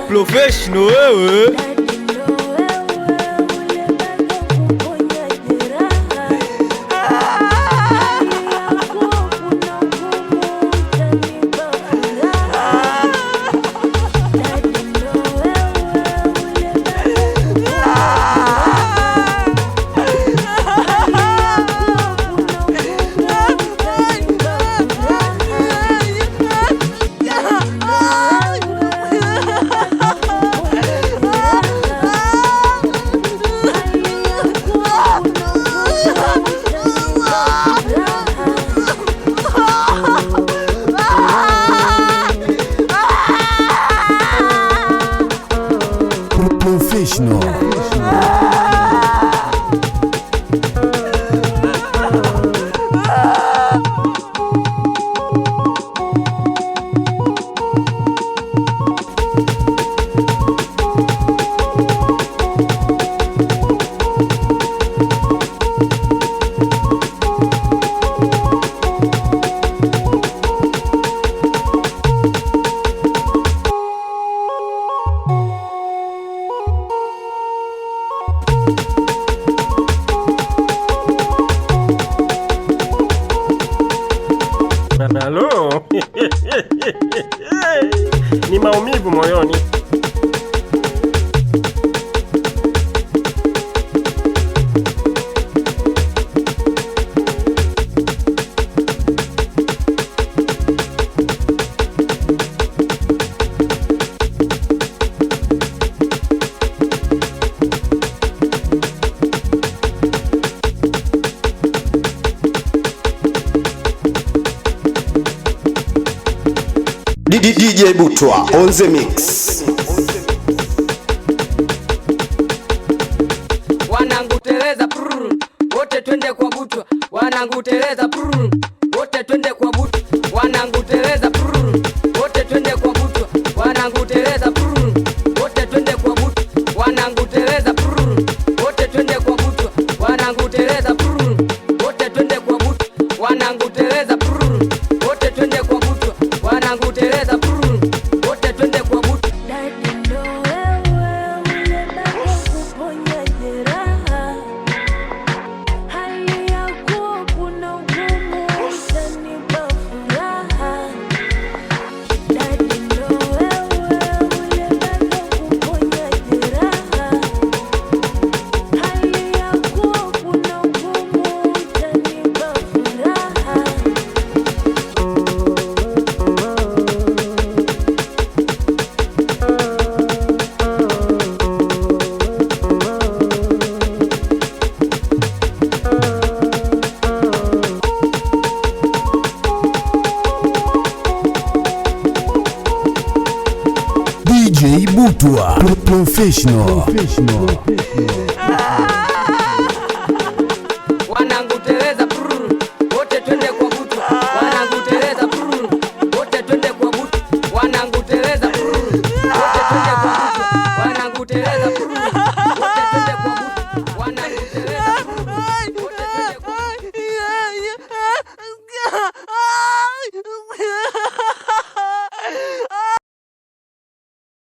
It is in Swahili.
Professional wewe. Professional. Halo. Ni maumivu moyoni. DJ Butwa on the mix. Wanangu teleza prrr, wote twende kwa Butwa. Wanangu teleza prrr, wote twende kwa Butwa. Wanangu teleza prrr, wote twende kwa Butwa. Wanangu teleza prrr, wote twende kwa Butwa. Wanangu teleza prrr, wote twende kwa Butwa. Wanangu teleza prrr, wote twende kwa Butwa. Wanangu teleza prrr, wote twende kwa Butwa. Wanangu teleza prrr, wote twende kwa Butwa. DJ Butwa Professional.